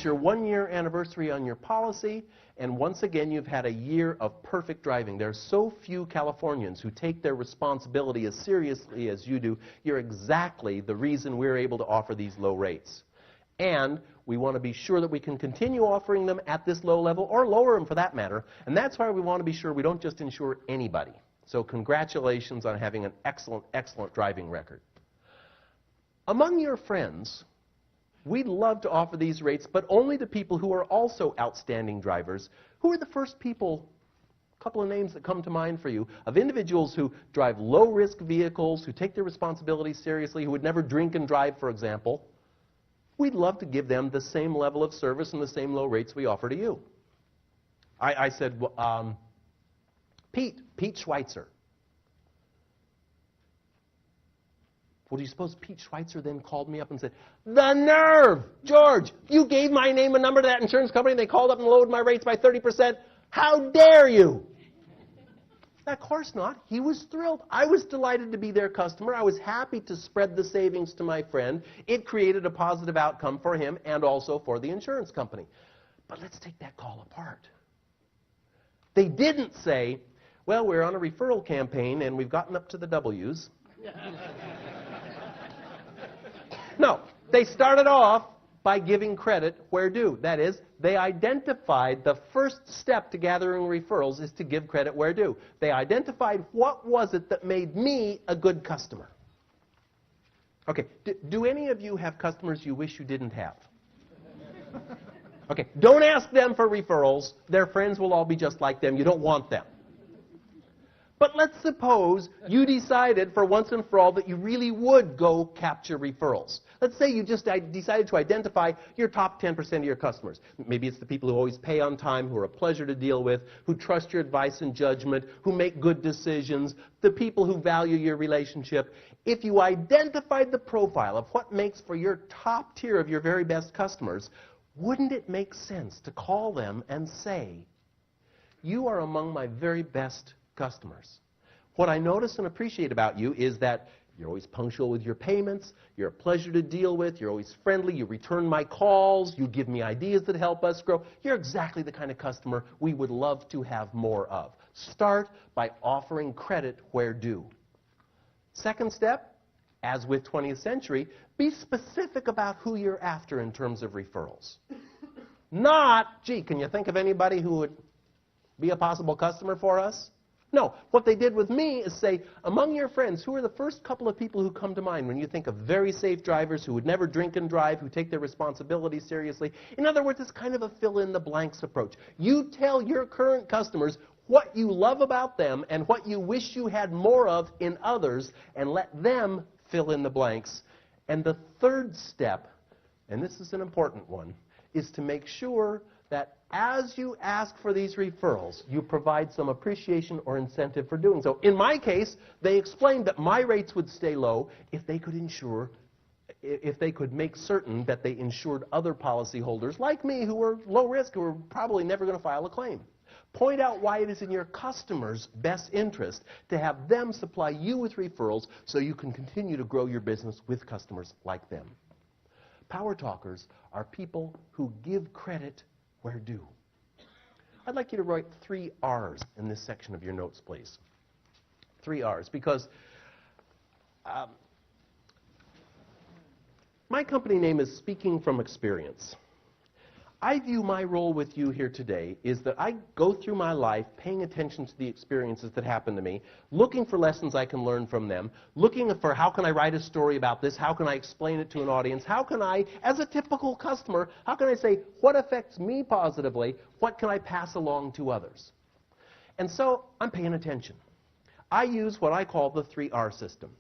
It's your 1-year anniversary on your policy, and once again, you've had a year of perfect driving. There are so few Californians who take their responsibility as seriously as you do. You're exactly the reason we're able to offer these low rates. And we want to be sure that we can continue offering them at this low level, or lower them for that matter. And that's why we want to be sure we don't just insure anybody. So congratulations on having an excellent, excellent driving record. Among your friends, we'd love to offer these rates, but only to people who are also outstanding drivers. Who are the first people, a couple of names that come to mind for you, of individuals who drive low-risk vehicles, who take their responsibilities seriously, who would never drink and drive, for example? We'd love to give them the same level of service and the same low rates we offer to you. I said, well, Pete Schweitzer. Well, do you suppose Pete Schweitzer then called me up and said, "The nerve! George, you gave my name and number to that insurance company, and they called up and lowered my rates by 30%. How dare you?" Of course not. He was thrilled. I was delighted to be their customer. I was happy to spread the savings to my friend. It created a positive outcome for him and also for the insurance company. But let's take that call apart. They didn't say, "Well, we're on a referral campaign and we've gotten up to the W's." No, they started off by giving credit where due. That is, they identified the first step to gathering referrals is to give credit where due. They identified what was it that made me a good customer. Okay, do any of you have customers you wish you didn't have? Okay, don't ask them for referrals. Their friends will all be just like them. You don't want them. But let's suppose you decided for once and for all that you really would go capture referrals. Let's say you just decided to identify your top 10% of your customers. Maybe it's the people who always pay on time, who are a pleasure to deal with, who trust your advice and judgment, who make good decisions, the people who value your relationship. If you identified the profile of what makes for your top tier of your very best customers, wouldn't it make sense to call them and say, "You are among my very best customers. What I notice and appreciate about you is that you're always punctual with your payments, you're a pleasure to deal with, you're always friendly, you return my calls, you give me ideas that help us grow. You're exactly the kind of customer we would love to have more of." Start by offering credit where due. Second step, as with 20th century, be specific about who you're after in terms of referrals. Not, "Gee, can you think of anybody who would be a possible customer for us?" No, what they did with me is say, among your friends, who are the first couple of people who come to mind when you think of very safe drivers who would never drink and drive, who take their responsibilities seriously? In other words, it's kind of a fill-in-the-blanks approach. You tell your current customers what you love about them and what you wish you had more of in others, and let them fill in the blanks. And the third step, and this is an important one, is to make sure that as you ask for these referrals, you provide some appreciation or incentive for doing so. In my case, they explained that my rates would stay low if they could make certain that they insured other policyholders like me who were low risk, who were probably never going to file a claim. Point out why it is in your customers' best interest to have them supply you with referrals so you can continue to grow your business with customers like them. Power talkers are people who give credit where due. I'd like you to write 3 R's in this section of your notes, please. 3 R's, because my company name is Speaking from Experience. I view my role with you here today is that I go through my life paying attention to the experiences that happen to me, looking for lessons I can learn from them, looking for how can I write a story about this, how can I explain it to an audience, how can I, as a typical customer, how can I say what affects me positively, what can I pass along to others? And so I'm paying attention. I use what I call the 3R system.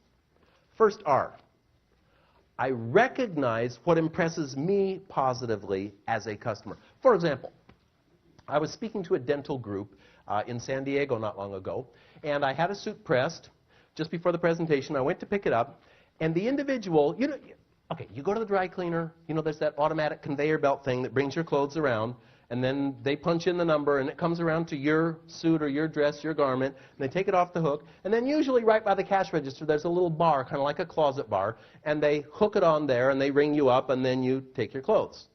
First R. I recognize what impresses me positively as a customer. For example, I was speaking to a dental group in San Diego not long ago, and I had a suit pressed just before the presentation. I went to pick it up, and the individual, you go to the dry cleaner, there's that automatic conveyor belt thing that brings your clothes around, and then they punch in the number, and it comes around to your suit or your dress, your garment, and they take it off the hook. And then usually right by the cash register, there's a little bar, kind of like a closet bar, and they hook it on there, and they ring you up, and then you take your clothes.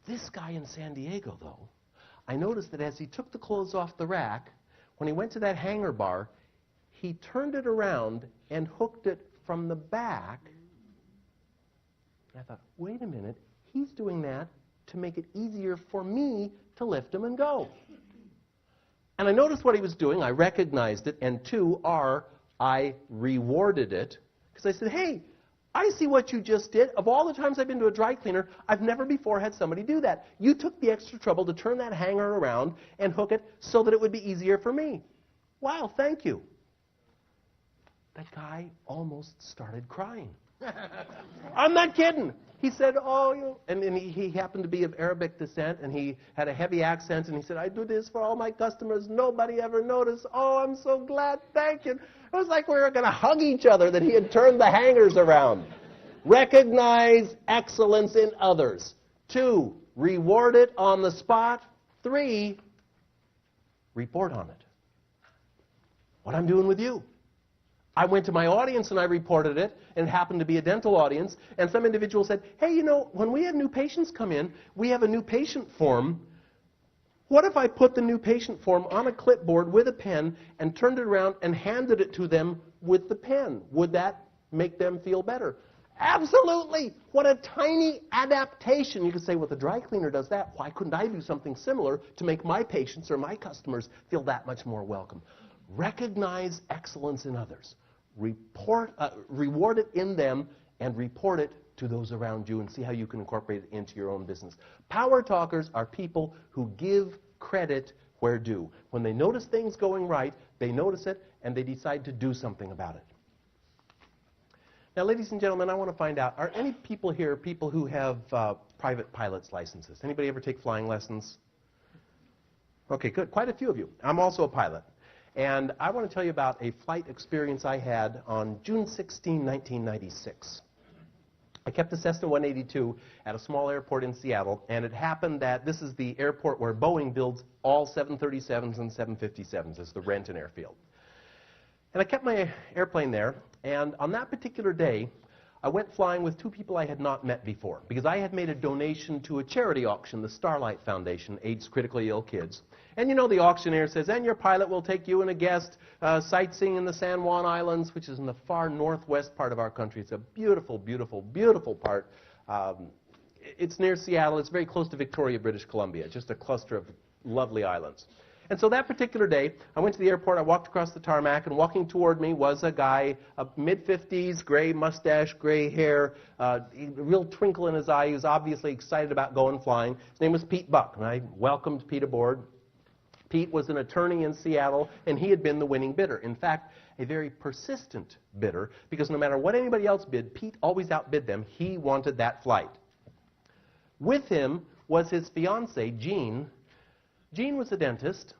This guy in San Diego, though, I noticed that as he took the clothes off the rack, when he went to that hanger bar, he turned it around and hooked it from the back. And I thought, wait a minute, he's doing that to make it easier for me to lift him and go. And I noticed what he was doing. I recognized it. And two, I rewarded it. Because I said, hey, I see what you just did. Of all the times I've been to a dry cleaner, I've never before had somebody do that. You took the extra trouble to turn that hanger around and hook it so that it would be easier for me. Wow, thank you. That guy almost started crying. I'm not kidding. He said, oh, you know, and he happened to be of Arabic descent, and he had a heavy accent, and he said, I do this for all my customers. Nobody ever noticed. Oh, I'm so glad. Thank you. It was like we were going to hug each other that he had turned the hangers around. Recognize excellence in others. 2, reward it on the spot. 3, report on it. What I'm doing with you. I went to my audience and I reported it, and it happened to be a dental audience, and some individual said, hey, you know, when we have new patients come in, we have a new patient form. What if I put the new patient form on a clipboard with a pen and turned it around and handed it to them with the pen? Would that make them feel better? Absolutely. What a tiny adaptation. You could say, well, the dry cleaner does that. Why couldn't I do something similar to make my patients or my customers feel that much more welcome? Recognize excellence in others. Reward it in them, and report it to those around you, and see how you can incorporate it into your own business. Power talkers are people who give credit where due. When they notice things going right, they notice it, and they decide to do something about it. Now, ladies and gentlemen, I want to find out, are any people here people who have private pilot's licenses? Anybody ever take flying lessons? Okay, good. Quite a few of you. I'm also a pilot. And I want to tell you about a flight experience I had on June 16, 1996. I kept a Cessna 182 at a small airport in Seattle, and it happened that this is the airport where Boeing builds all 737s and 757s. It's the Renton airfield. And I kept my airplane there, and on that particular day, I went flying with 2 people I had not met before, because I had made a donation to a charity auction, the Starlight Foundation, AIDS critically ill kids. And you know, the auctioneer says, and your pilot will take you and a guest sightseeing in the San Juan Islands, which is in the far northwest part of our country. It's a beautiful, beautiful, beautiful part. It's near Seattle. It's very close to Victoria, British Columbia, just a cluster of lovely islands. And so that particular day, I went to the airport, I walked across the tarmac, and walking toward me was a guy, mid-50s, gray mustache, gray hair, a real twinkle in his eye. He was obviously excited about going flying. His name was Pete Buck, and I welcomed Pete aboard. Pete was an attorney in Seattle, and he had been the winning bidder. In fact, a very persistent bidder, because no matter what anybody else bid, Pete always outbid them. He wanted that flight. With him was his fiancée, Jean. Jean was a dentist,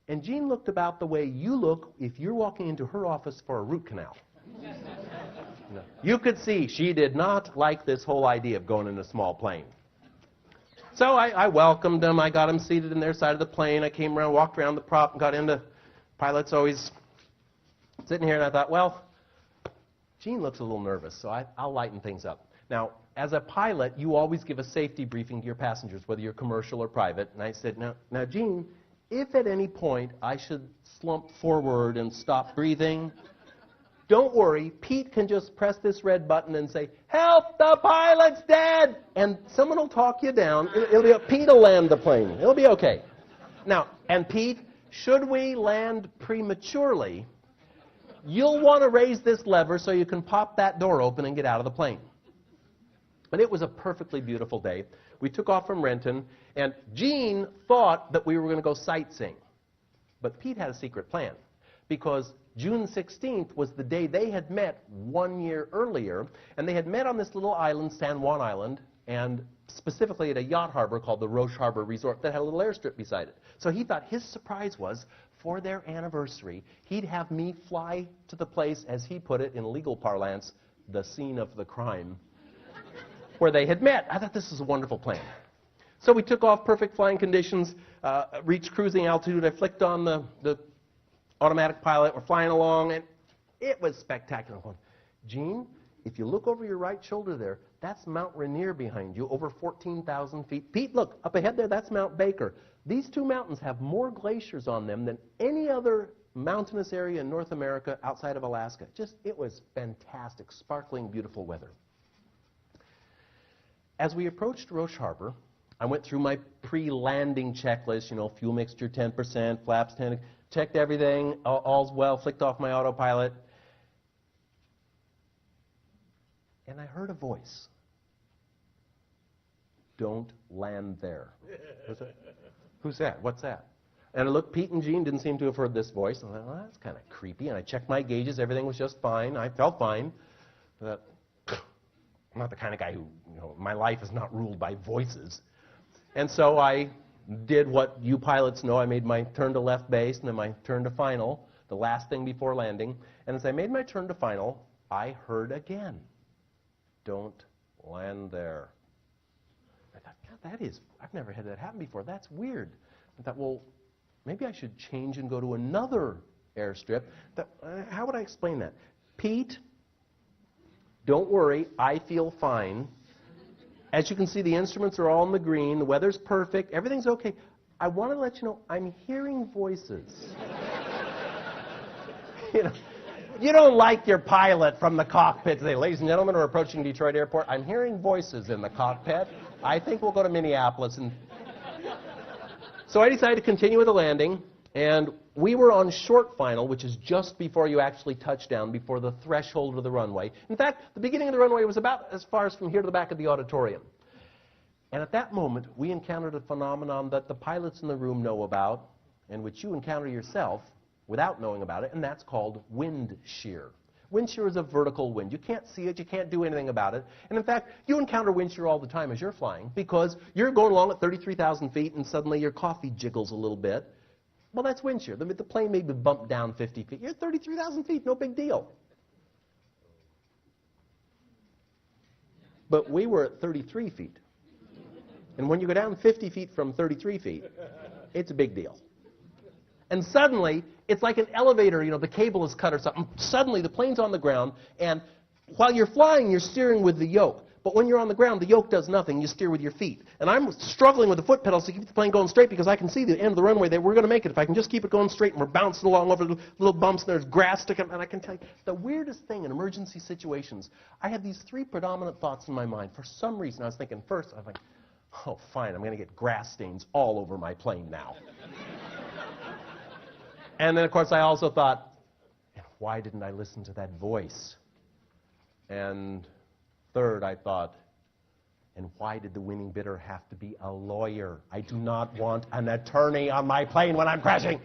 and Jean looked about the way you look if you're walking into her office for a root canal. No. You could see she did not like this whole idea of going in a small plane. So I welcomed him. I got him seated in their side of the plane. I came around, walked around the prop, and got into pilots always sitting here, and I thought, well, Jean looks a little nervous, so I'll lighten things up. Now, as a pilot, you always give a safety briefing to your passengers, whether you're commercial or private. And I said, now, Jean, if at any point I should slump forward and stop breathing, don't worry. Pete can just press this red button and say, help, the pilot's dead! And someone will talk you down. Pete will land the plane. It'll be okay. Now, and Pete, should we land prematurely, you'll want to raise this lever so you can pop that door open and get out of the plane. But it was a perfectly beautiful day. We took off from Renton, and Jean thought that we were going to go sightseeing. But Pete had a secret plan, because June 16th was the day they had met 1 year earlier, and they had met on this little island, San Juan Island, and specifically at a yacht harbor called the Roche Harbor Resort that had a little airstrip beside it. So he thought his surprise was, for their anniversary, he'd have me fly to the place, as he put it in legal parlance, the scene of the crime, where they had met. I thought this was a wonderful plan. So we took off, perfect flying conditions, reached cruising altitude. I flicked on the automatic pilot. We're flying along, and it was spectacular. I'm going, Jean, if you look over your right shoulder there, that's Mount Rainier behind you, over 14,000 feet. Pete, look, up ahead there, that's Mount Baker. These two mountains have more glaciers on them than any other mountainous area in North America outside of Alaska. It was fantastic, sparkling, beautiful weather. As we approached Roche Harbor, I went through my pre-landing checklist, fuel mixture 10%, flaps 10, checked everything, all's well, flicked off my autopilot. And I heard a voice. Don't land there. Who's that? What's that? And I looked, Pete and Jean didn't seem to have heard this voice. And I thought, well, that's kind of creepy. And I checked my gauges. Everything was just fine. I felt fine. But I'm not the kind of guy who, my life is not ruled by voices. And so I did what you pilots know. I made my turn to left base and then my turn to final, the last thing before landing. And as I made my turn to final, I heard again, don't land there. I thought, God, I've never had that happen before. That's weird. I thought, well, maybe I should change and go to another airstrip. How would I explain that? Pete, don't worry, I feel fine. As you can see, the instruments are all in the green. The weather's perfect. Everything's okay. I want to let you know I'm hearing voices. You don't like your pilot from the cockpit today. Ladies and gentlemen, we're approaching Detroit Airport. I'm hearing voices in the cockpit. I think we'll go to Minneapolis. So I decided to continue with the landing, and we were on short final, which is just before you actually touch down, before the threshold of the runway. In fact, the beginning of the runway was about as far as from here to the back of the auditorium. And at that moment, we encountered a phenomenon that the pilots in the room know about, and which you encounter yourself without knowing about it, and that's called wind shear. Wind shear is a vertical wind. You can't see it. You can't do anything about it. And in fact, you encounter wind shear all the time as you're flying because you're going along at 33,000 feet and suddenly your coffee jiggles a little bit. Well, that's wind shear. The plane may be bumped down 50 feet. You're at 33,000 feet. No big deal. But we were at 33 feet. And when you go down 50 feet from 33 feet, it's a big deal. And suddenly, it's like an elevator, the cable is cut or something. Suddenly, the plane's on the ground, and while you're flying, you're steering with the yoke. But when you're on the ground, the yoke does nothing. You steer with your feet. And I'm struggling with the foot pedals to keep the plane going straight because I can see the end of the runway that we're going to make it. If I can just keep it going straight, and we're bouncing along over little bumps, and there's grass sticking. And I can tell you, the weirdest thing in emergency situations, I had these three predominant thoughts in my mind. For some reason, I was thinking, first, I was like, oh, fine, I'm going to get grass stains all over my plane now. And then, of course, I also thought, why didn't I listen to that voice? And third, I thought, and why did the winning bidder have to be a lawyer? I do not want an attorney on my plane when I'm crashing.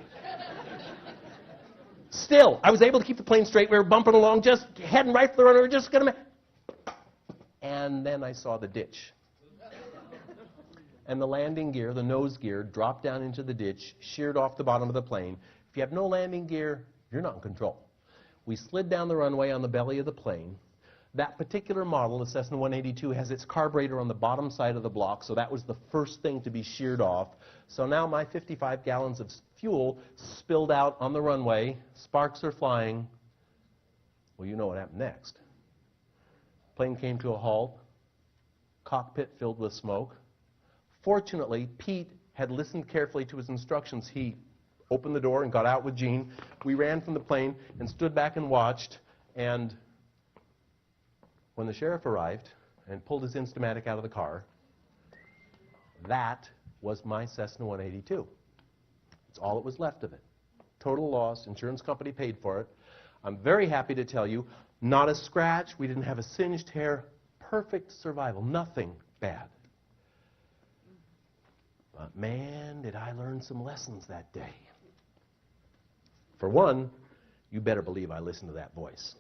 Still, I was able to keep the plane straight. We were bumping along, just heading right for the runway. We were just going to... And then I saw the ditch. And the landing gear, the nose gear, dropped down into the ditch, sheared off the bottom of the plane. If you have no landing gear, you're not in control. We slid down the runway on the belly of the plane. That particular model, the Cessna 182, has its carburetor on the bottom side of the block, so that was the first thing to be sheared off. So now my 55 gallons of fuel spilled out on the runway. Sparks are flying. Well, you know what happened next. Plane came to a halt. Cockpit filled with smoke. Fortunately, Pete had listened carefully to his instructions. He opened the door and got out with Jean. We ran from the plane and stood back and watched. And when the sheriff arrived and pulled his Instamatic out of the car, that was my Cessna 182. That's all that was left of it. Total loss. Insurance company paid for it. I'm very happy to tell you, not a scratch. We didn't have a singed hair. Perfect survival. Nothing bad. But man, did I learn some lessons that day. For one, you better believe I listened to that voice.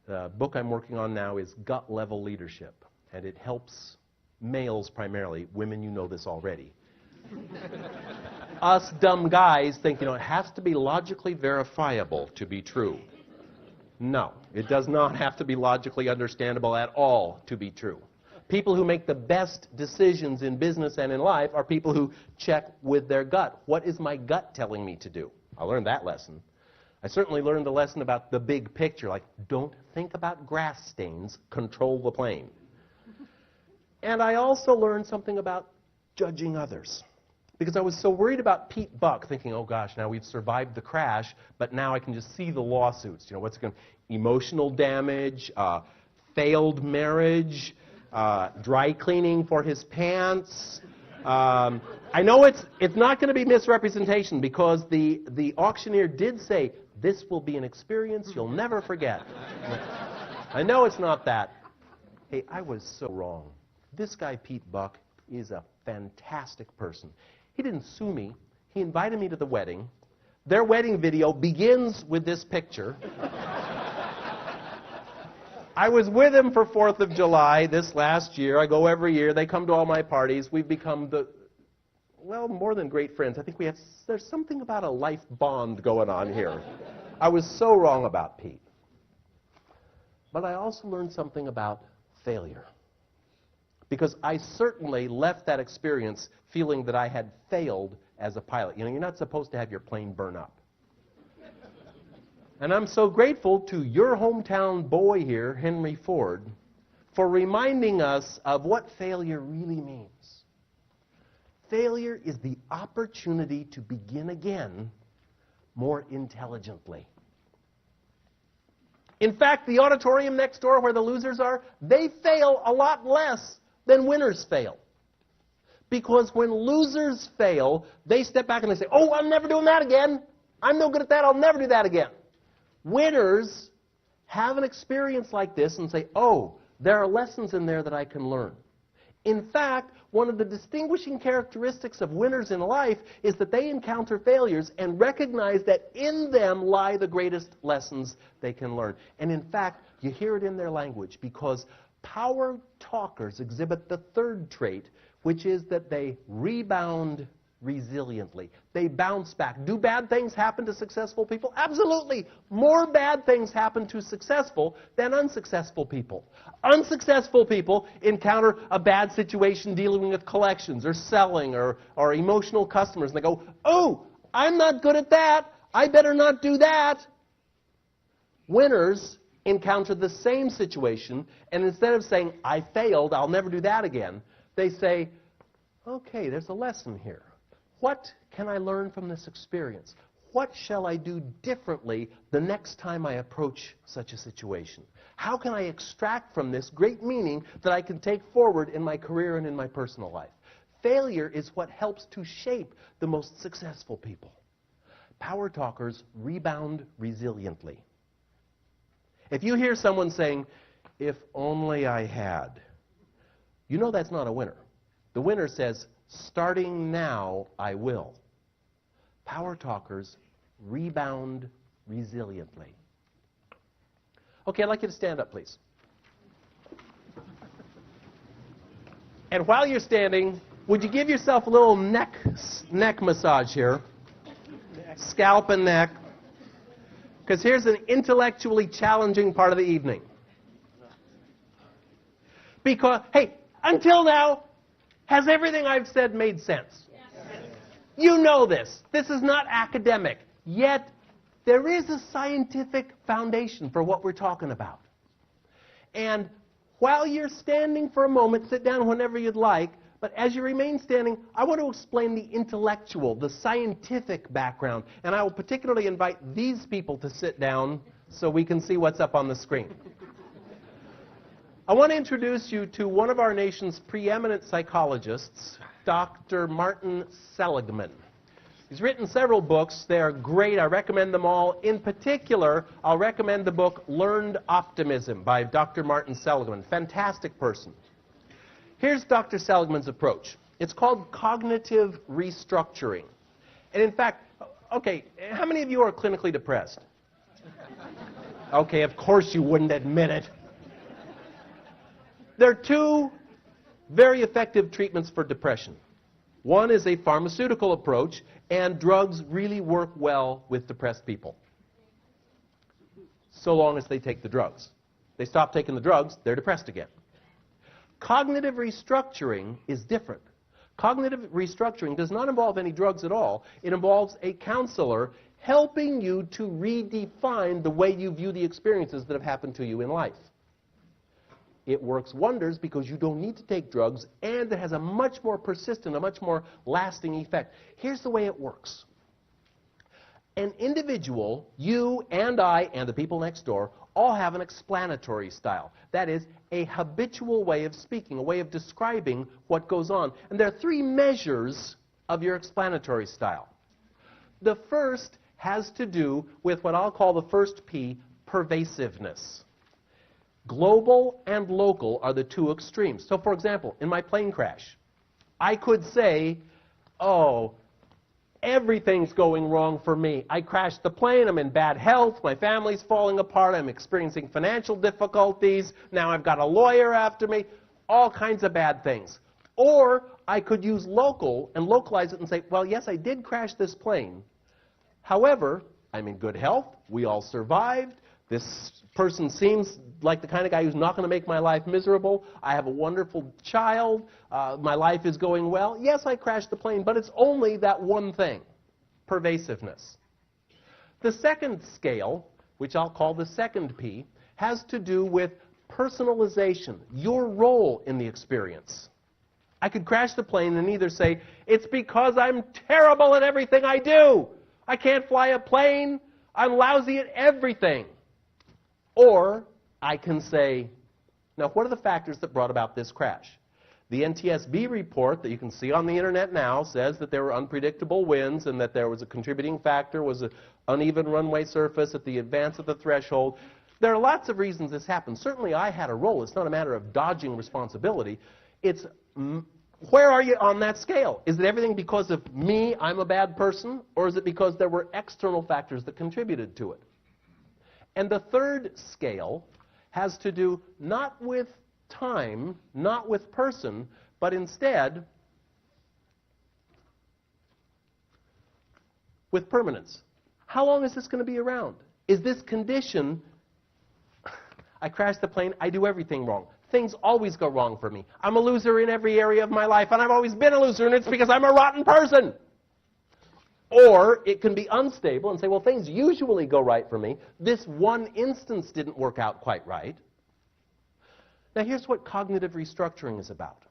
The book I'm working on now is Gut Level Leadership, and it helps males primarily. Women, you know this already. Us dumb guys think, it has to be logically verifiable to be true. No, it does not have to be logically understandable at all to be true. People who make the best decisions in business and in life are people who check with their gut. What is my gut telling me to do? I learned that lesson. I certainly learned a lesson about the big picture, like don't think about grass stains, control the plane. And I also learned something about judging others. Because I was so worried about Pete Buck, thinking, oh gosh, now we've survived the crash, but now I can just see the lawsuits. You know, what's going to, emotional damage, failed marriage, dry cleaning for his pants. I know it's not going to be misrepresentation because the auctioneer did say, this will be an experience you'll never forget. I know it's not that. Hey, I was so wrong. This guy, Pete Buck, is a fantastic person. He didn't sue me. He invited me to the wedding. Their wedding video begins with this picture. I was with him for 4th of July this last year. I go every year. They come to all my parties. We've become more than great friends. I think there's something about a life bond going on here. I was so wrong about Pete. But I also learned something about failure. Because I certainly left that experience feeling that I had failed as a pilot. You know, you're not supposed to have your plane burn up. And I'm so grateful to your hometown boy here, Henry Ford, for reminding us of what failure really means. Failure is the opportunity to begin again more intelligently. In fact, the auditorium next door where the losers are, they fail a lot less than winners fail. Because when losers fail, they step back and they say, oh, I'm never doing that again. I'm no good at that. I'll never do that again. Winners have an experience like this and say, oh, there are lessons in there that I can learn. In fact, one of the distinguishing characteristics of winners in life is that they encounter failures and recognize that in them lie the greatest lessons they can learn. And in fact, you hear it in their language because power talkers exhibit the third trait, which is that they rebound resiliently. They bounce back. Do bad things happen to successful people? Absolutely. More bad things happen to successful than unsuccessful people. Unsuccessful people encounter a bad situation dealing with collections or selling or emotional customers, and they go, oh, I'm not good at that. I better not do that. Winners encounter the same situation, and instead of saying, I failed, I'll never do that again, they say, okay, there's a lesson here. What can I learn from this experience? What shall I do differently the next time I approach such a situation? How can I extract from this great meaning that I can take forward in my career and in my personal life? Failure is what helps to shape the most successful people. Power talkers rebound resiliently. If you hear someone saying, if only I had, you know that's not a winner. The winner says, starting now, I will. Power talkers rebound resiliently. Okay, I'd like you to stand up, please. And while you're standing, would you give yourself a little neck massage here? Scalp and neck. Because here's an intellectually challenging part of the evening. Because, hey, until now, has everything I've said made sense? Yes. You know this. This is not academic. Yet, there is a scientific foundation for what we're talking about. And while you're standing for a moment, sit down whenever you'd like, but as you remain standing, I want to explain the intellectual, the scientific background. And I will particularly invite these people to sit down so we can see what's up on the screen. I want to introduce you to one of our nation's preeminent psychologists, Dr. Martin Seligman. He's written several books. They are great. I recommend them all. In particular, I'll recommend the book Learned Optimism by Dr. Martin Seligman. Fantastic person. Here's Dr. Seligman's approach. It's called cognitive restructuring. And in fact, okay, how many of you are clinically depressed? Okay, of course you wouldn't admit it. There are two very effective treatments for depression. One is a pharmaceutical approach, and drugs really work well with depressed people, so long as they take the drugs. They stop taking the drugs, they're depressed again. Cognitive restructuring is different. Cognitive restructuring does not involve any drugs at all. It involves a counselor helping you to redefine the way you view the experiences that have happened to you in life. It works wonders because you don't need to take drugs, and it has a much more persistent, a much more lasting effect. Here's the way it works. An individual, you and I and the people next door, all have an explanatory style. That is, a habitual way of speaking, a way of describing what goes on. And there are three measures of your explanatory style. The first has to do with what I'll call the first P, pervasiveness. Global and local are the two extremes. So, for example, in my plane crash, I could say, oh, everything's going wrong for me. I crashed the plane, I'm in bad health, my family's falling apart, I'm experiencing financial difficulties, now I've got a lawyer after me, all kinds of bad things. Or I could use local and localize it and say, well, yes, I did crash this plane. However, I'm in good health, we all survived, this person seems like the kind of guy who's not going to make my life miserable. I have a wonderful child. My life is going well. Yes, I crashed the plane, but it's only that one thing, pervasiveness. The second scale, which I'll call the second P, has to do with personalization, your role in the experience. I could crash the plane and either say, it's because I'm terrible at everything I do. I can't fly a plane. I'm lousy at everything. Or I can say, now what are the factors that brought about this crash? The NTSB report that you can see on the internet now says that there were unpredictable winds and that there was a contributing factor, was an uneven runway surface at the advance of the threshold. There are lots of reasons this happened. Certainly I had a role. It's not a matter of dodging responsibility. It's where are you on that scale? Is it everything because of me, I'm a bad person, or is it because there were external factors that contributed to it? And the third scale has to do not with time, not with person, but instead with permanence. How long is this going to be around? Is this condition, I crashed the plane, I do everything wrong. Things always go wrong for me. I'm a loser in every area of my life, and I've always been a loser, and it's because I'm a rotten person. Or it can be unstable and say, well, things usually go right for me. This one instance didn't work out quite right. Now, here's what cognitive restructuring is about.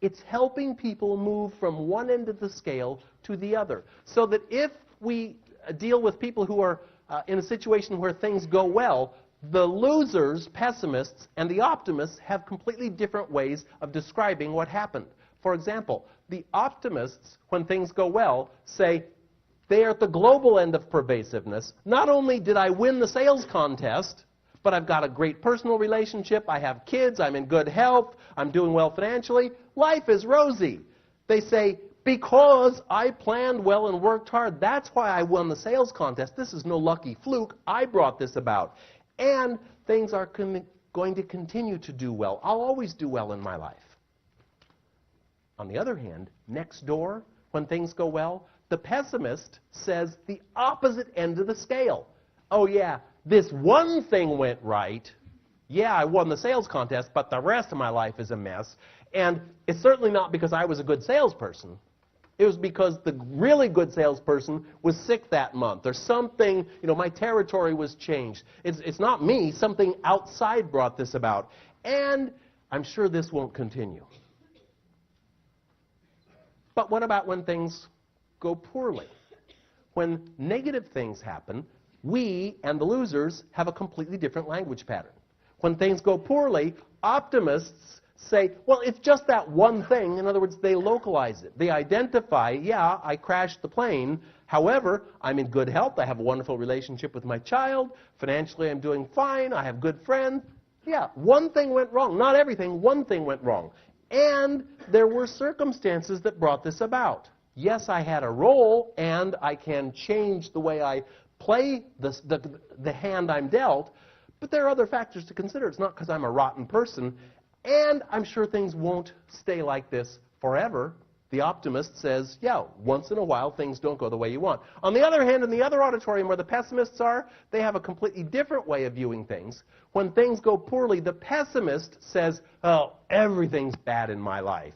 It's helping people move from one end of the scale to the other, so that if we deal with people who are in a situation where things go well, the losers, pessimists, and the optimists have completely different ways of describing what happened. For example, the optimists, when things go well, say, they are at the global end of pervasiveness. Not only did I win the sales contest, but I've got a great personal relationship, I have kids, I'm in good health, I'm doing well financially, life is rosy. They say, because I planned well and worked hard, that's why I won the sales contest. This is no lucky fluke, I brought this about. And things are going to continue to do well. I'll always do well in my life. On the other hand, next door, when things go well, the pessimist says the opposite end of the scale. Oh yeah, this one thing went right. Yeah, I won the sales contest, but the rest of my life is a mess. And it's certainly not because I was a good salesperson. It was because the really good salesperson was sick that month, or something, my territory was changed. It's not me, something outside brought this about. And I'm sure this won't continue. But what about when things go poorly? When negative things happen, we and the losers have a completely different language pattern. When things go poorly, optimists say, well, it's just that one thing. In other words, they localize it. They identify, yeah, I crashed the plane. However, I'm in good health. I have a wonderful relationship with my child. Financially, I'm doing fine. I have good friends. Yeah, one thing went wrong. Not everything. One thing went wrong. And there were circumstances that brought this about. Yes, I had a role, and I can change the way I play the hand I'm dealt, but there are other factors to consider. It's not because I'm a rotten person, and I'm sure things won't stay like this forever. The optimist says, yeah, once in a while things don't go the way you want. On the other hand, in the other auditorium where the pessimists are, they have a completely different way of viewing things. When things go poorly, the pessimist says, oh, everything's bad in my life.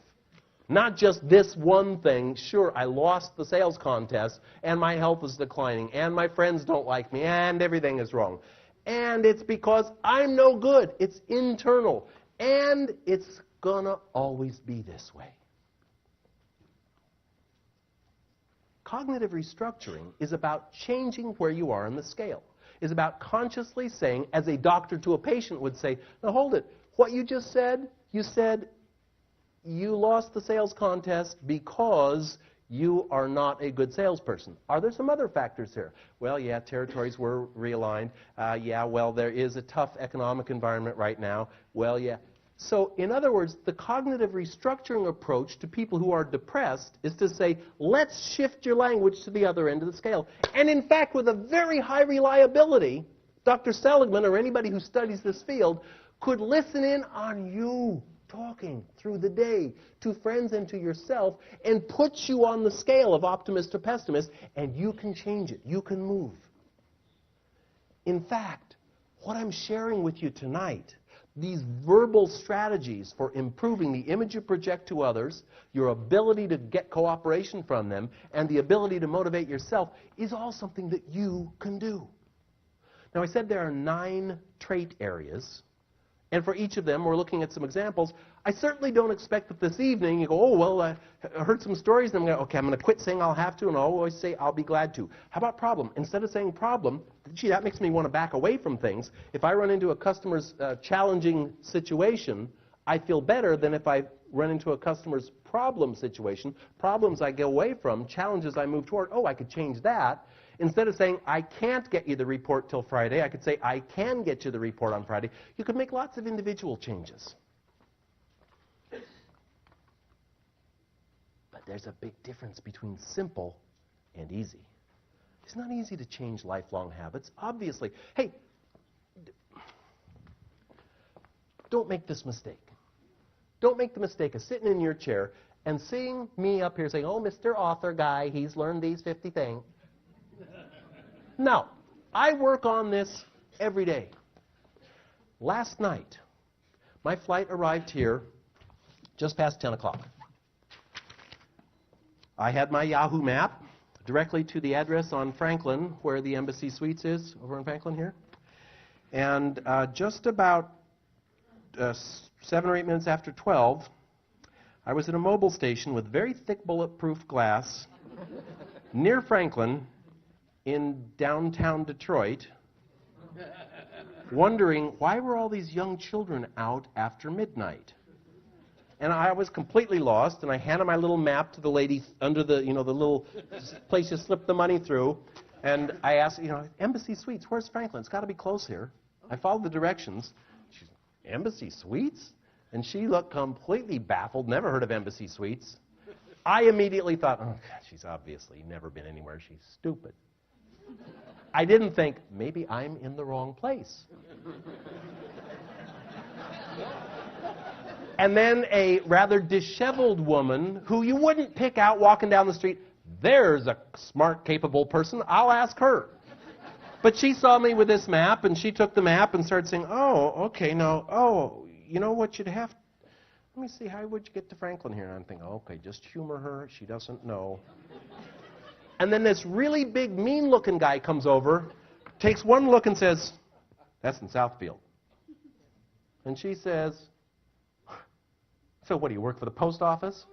Not just this one thing. Sure, I lost the sales contest, and my health is declining, and my friends don't like me, and everything is wrong. And it's because I'm no good. It's internal. And it's gonna always be this way. Cognitive restructuring is about changing where you are on the scale. It's about consciously saying, as a doctor to a patient would say, now hold it, what you just said, you said you lost the sales contest because you are not a good salesperson. Are there some other factors here? Well, yeah, territories were realigned. Yeah, well, there is a tough economic environment right now. Well, yeah. So, in other words, the cognitive restructuring approach to people who are depressed is to say, let's shift your language to the other end of the scale. And in fact, with a very high reliability, Dr. Seligman or anybody who studies this field could listen in on you talking through the day to friends and to yourself and put you on the scale of optimist or pessimist, and you can change it. You can move. In fact, what I'm sharing with you tonight, these verbal strategies for improving the image you project to others, your ability to get cooperation from them, and the ability to motivate yourself is all something that you can do. Now, I said there are 9 trait areas, and for each of them, we're looking at some examples. I certainly don't expect that this evening you go, oh, well, I heard some stories, and I'm going to, okay, I'm going to quit saying I'll have to, and I'll always say I'll be glad to. How about problem? Instead of saying problem, gee, that makes me want to back away from things. If I run into a customer's challenging situation, I feel better than if I run into a customer's problem situation. Problems I go away from, challenges I move toward, oh, I could change that. Instead of saying, I can't get you the report till Friday, I could say, I can get you the report on Friday. You could make lots of individual changes. But there's a big difference between simple and easy. It's not easy to change lifelong habits, obviously. Hey, don't make this mistake. Don't make the mistake of sitting in your chair and seeing me up here saying, oh, Mr. Author guy, he's learned these 50 things. No, I work on this every day. Last night, my flight arrived here just past 10 o'clock. I had my Yahoo map directly to the address on Franklin, where the Embassy Suites is, over in Franklin here. And just about 7 or 8 minutes after 12, I was at a mobile station with very thick bulletproof glass near Franklin in downtown Detroit, wondering why were all these young children out after midnight. And I was completely lost, and I handed my little map to the lady under the, the little place you slip the money through. And I asked, Embassy Suites, where's Franklin? It's got to be close here. I followed the directions. She's, Embassy Suites? And she looked completely baffled, never heard of Embassy Suites. I immediately thought, oh, God, she's obviously never been anywhere. She's stupid. I didn't think, maybe I'm in the wrong place. And then a rather disheveled woman who you wouldn't pick out walking down the street, there's a smart, capable person, I'll ask her. But she saw me with this map, and she took the map and started saying, oh, okay, now, oh, you know what you'd have, let me see, how would you get to Franklin here? And I'm thinking, okay, just humor her, she doesn't know. And then this really big, mean-looking guy comes over, takes one look and says, that's in Southfield. And she says, so what, do you work for the post office?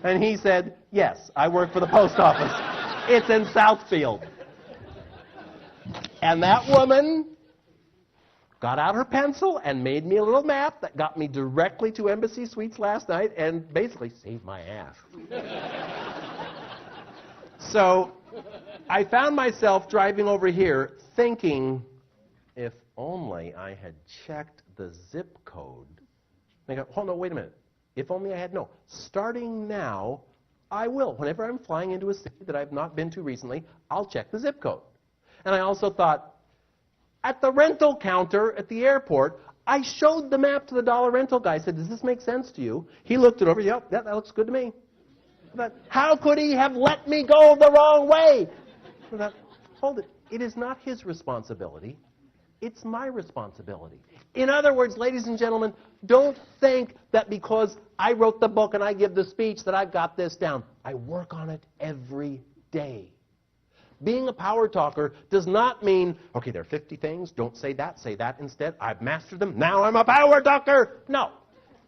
And he said, yes, I work for the post office. It's in Southfield. And that woman got out her pencil and made me a little map that got me directly to Embassy Suites last night and basically saved my ass. So I found myself driving over here thinking, if only I had checked the zip code. And I go, oh, no, wait a minute. If only I had, no. Starting now, I will. Whenever I'm flying into a city that I've not been to recently, I'll check the zip code. And I also thought, at the rental counter at the airport, I showed the map to the dollar rental guy. I said, does this make sense to you? He looked it over. Yep, that looks good to me. I thought, how could he have let me go the wrong way? I thought, hold it. It is not his responsibility It's my responsibility. In other words, ladies and gentlemen, don't think that because I wrote the book and I give the speech that I've got this down. I work on it every day. Being a power talker does not mean, okay, there are 50 things, don't say that instead. I've mastered them, now I'm a power talker. No.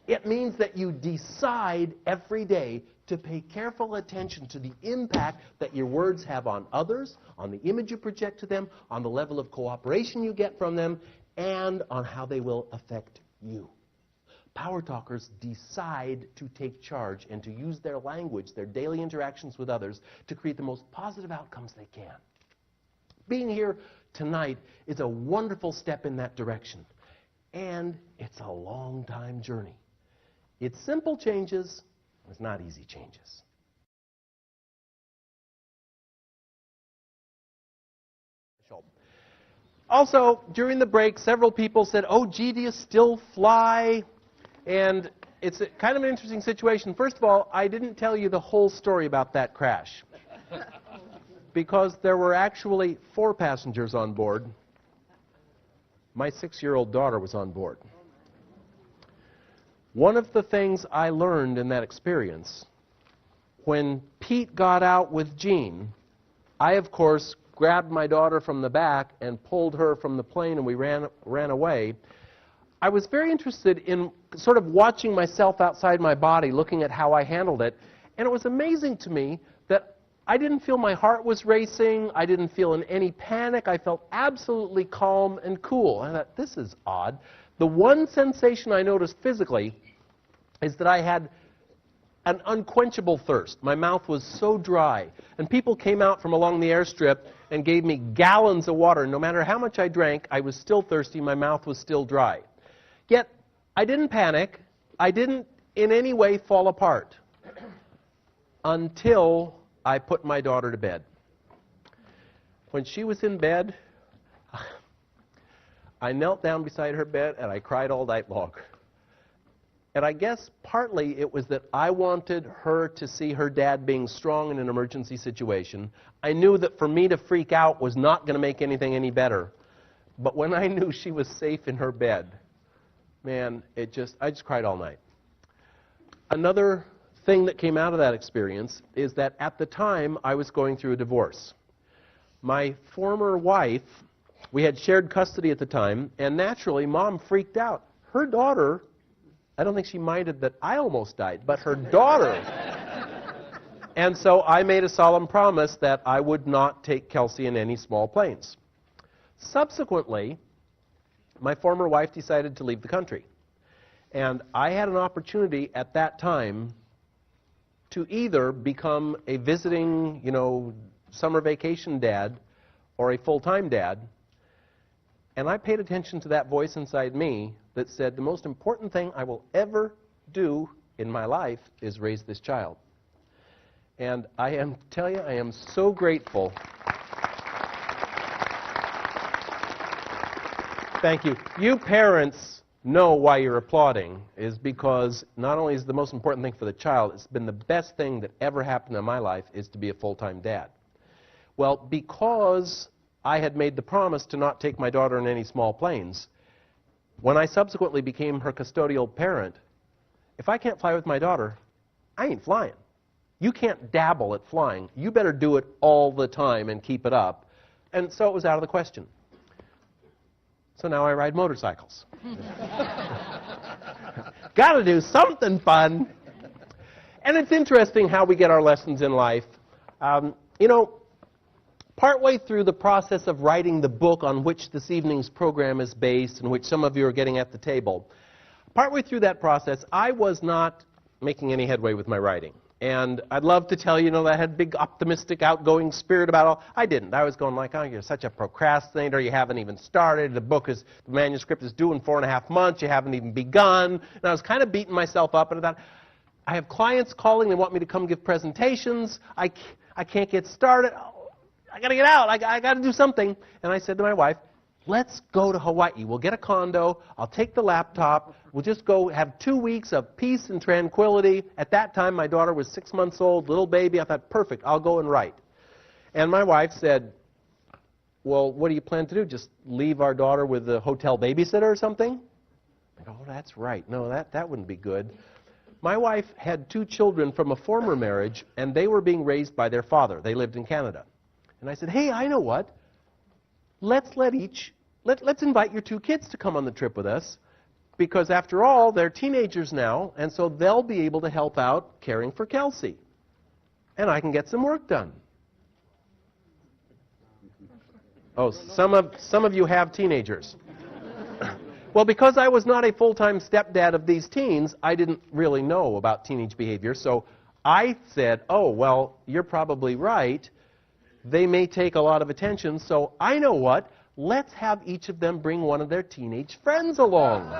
It means that you decide every day to pay careful attention to the impact that your words have on others, on the image you project to them, on the level of cooperation you get from them, and on how they will affect you. Power talkers decide to take charge and to use their language, their daily interactions with others, to create the most positive outcomes they can. Being here tonight is a wonderful step in that direction. And it's a long time journey. It's simple changes, it's not easy changes. Also, during the break, several people said, oh, gee, do you still fly? And it's kind of an interesting situation. First of all, I didn't tell you the whole story about that crash. Because there were actually 4 passengers on board. My 6-year-old daughter was on board. One of the things I learned in that experience, when Pete got out with Jean, I, of course, grabbed my daughter from the back and pulled her from the plane, and we ran away. I was very interested in sort of watching myself outside my body, looking at how I handled it, and it was amazing to me that I didn't feel my heart was racing, I didn't feel in any panic, I felt absolutely calm and cool. I thought, this is odd. The one sensation I noticed physically is that I had an unquenchable thirst. My mouth was so dry. And people came out from along the airstrip and gave me gallons of water. No matter how much I drank, I was still thirsty, my mouth was still dry. Yet, I didn't panic. I didn't in any way fall apart until I put my daughter to bed. When she was in bed, I knelt down beside her bed and I cried all night long. And I guess partly it was that I wanted her to see her dad being strong in an emergency situation. I knew that for me to freak out was not going to make anything any better. But when I knew she was safe in her bed, man, I just cried all night. Another thing that came out of that experience is that at the time I was going through a divorce. My former wife, we had shared custody at the time, and naturally Mom freaked out. Her daughter, I don't think she minded that I almost died, but her daughter. And so I made a solemn promise that I would not take Kelsey in any small planes. Subsequently, my former wife decided to leave the country. And I had an opportunity at that time to either become a visiting, summer vacation dad or a full-time dad. And I paid attention to that voice inside me that said, the most important thing I will ever do in my life is raise this child. And I am so grateful. Thank you. You parents know why you're applauding, is because not only is the most important thing for the child, it's been the best thing that ever happened in my life is to be a full-time dad. Well, because I had made the promise to not take my daughter in any small planes, when I subsequently became her custodial parent, if I can't fly with my daughter, I ain't flying. You can't dabble at flying. You better do it all the time and keep it up. And so it was out of the question. So now I ride motorcycles. Got to do something fun. And it's interesting how we get our lessons in life. Partway through the process of writing the book on which this evening's program is based and which some of you are getting at the table, partway through that process, I was not making any headway with my writing. And I'd love to tell you, that I had a big, optimistic, outgoing spirit about it all. I didn't. I was going like, oh, you're such a procrastinator. You haven't even started. The manuscript is due in 4.5 months. You haven't even begun. And I was kind of beating myself up. And I thought, I have clients calling. They want me to come give presentations. I can't get started. I got to get out. I got to do something. And I said to my wife, let's go to Hawaii. We'll get a condo. I'll take the laptop. We'll just go have 2 weeks of peace and tranquility. At that time, my daughter was 6 months old, little baby. I thought, perfect, I'll go and write. And my wife said, well, what do you plan to do? Just leave our daughter with a hotel babysitter or something? I go, oh, that's right. No, that wouldn't be good. My wife had 2 children from a former marriage, and they were being raised by their father. They lived in Canada. And I said, hey, I know what? Let's invite your 2 kids to come on the trip with us, because after all, they're teenagers now, and so they'll be able to help out caring for Kelsey. And I can get some work done. Oh, some of you have teenagers. Well, because I was not a full-time stepdad of these teens, I didn't really know about teenage behavior. So I said, oh, well, you're probably right. They may take a lot of attention. So I know what? Let's have each of them bring one of their teenage friends along.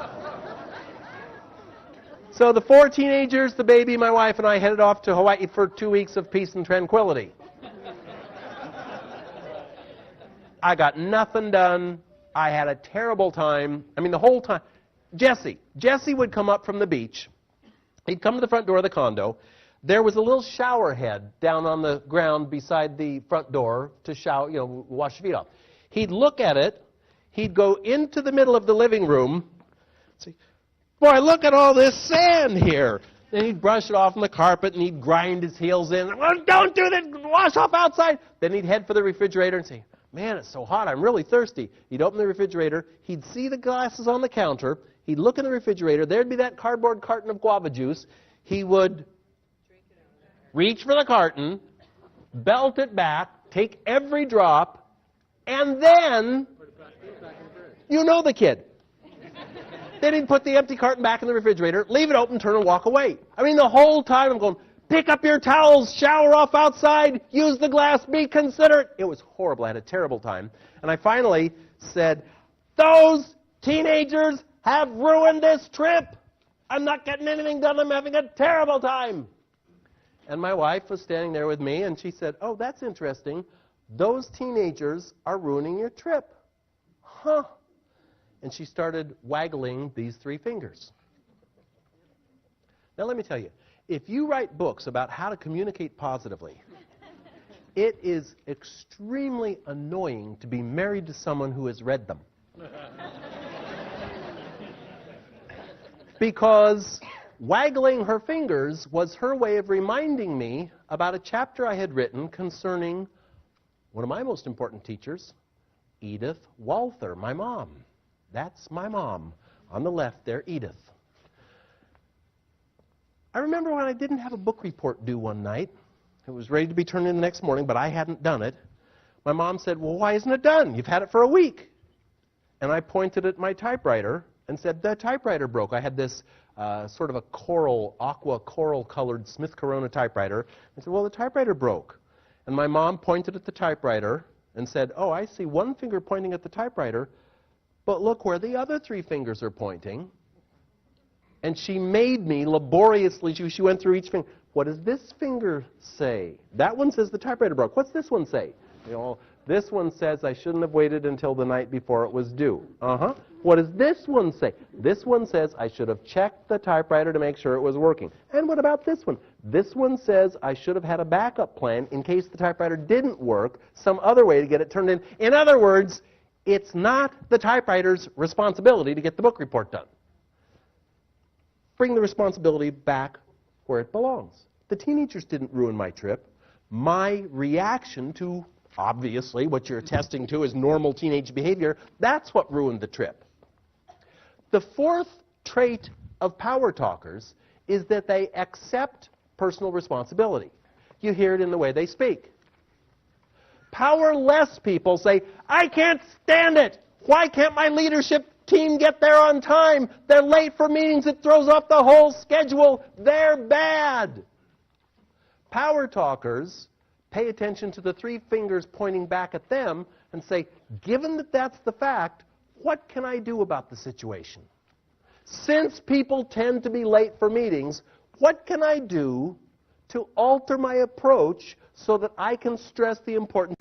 So the 4 teenagers, the baby, my wife, and I headed off to Hawaii for 2 weeks of peace and tranquility. I got nothing done. I had a terrible time. I mean, the whole time. Jesse would come up from the beach. He'd come to the front door of the condo. There was a little shower head down on the ground beside the front door to shower, wash your feet off. He'd look at it. He'd go into the middle of the living room. Say, boy, look at all this sand here. Then he'd brush it off on the carpet and he'd grind his heels in. Well, don't do that. Wash off outside. Then he'd head for the refrigerator and say, man, it's so hot, I'm really thirsty. He'd open the refrigerator, he'd see the glasses on the counter, he'd look in the refrigerator, there'd be that cardboard carton of guava juice. He would reach for the carton, belt it back, take every drop, and then, you know the kid. Then he'd put the empty carton back in the refrigerator, leave it open, turn and walk away. I mean, the whole time I'm going, pick up your towels, shower off outside, use the glass, be considerate. It was horrible. I had a terrible time. And I finally said, those teenagers have ruined this trip. I'm not getting anything done. I'm having a terrible time. And my wife was standing there with me, and she said, oh, that's interesting. Those teenagers are ruining your trip. Huh. And she started waggling these 3 fingers. Now, let me tell you. If you write books about how to communicate positively, it is extremely annoying to be married to someone who has read them. Because waggling her fingers was her way of reminding me about a chapter I had written concerning one of my most important teachers, Edith Walther, my mom. That's my mom. On the left there, Edith. I remember when I didn't have a book report due one night. It was ready to be turned in the next morning, but I hadn't done it. My mom said, well, why isn't it done? You've had it for a week. And I pointed at my typewriter and said, the typewriter broke. I had this sort of a aqua coral-colored Smith Corona typewriter. I said, well, the typewriter broke. And my mom pointed at the typewriter and said, oh, I see one finger pointing at the typewriter, but look where the other 3 fingers are pointing. And she made me laboriously, she went through each finger. What does this finger say? That one says the typewriter broke. What's this one say? This one says I shouldn't have waited until the night before it was due. What does this one say? This one says I should have checked the typewriter to make sure it was working. And what about this one? This one says I should have had a backup plan in case the typewriter didn't work, some other way to get it turned in. In other words, it's not the typewriter's responsibility to get the book report done. Bring the responsibility back where it belongs. The teenagers didn't ruin my trip. My reaction to, obviously, what you're attesting to is normal teenage behavior, that's what ruined the trip. The 4th trait of power talkers is that they accept personal responsibility. You hear it in the way they speak. Powerless people say, I can't stand it. Why can't my leadership team get there on time? They're late for meetings. It throws off the whole schedule. They're bad. Power talkers pay attention to the 3 fingers pointing back at them and say, given that that's the fact, what can I do about the situation? Since people tend to be late for meetings, what can I do to alter my approach so that I can stress the importance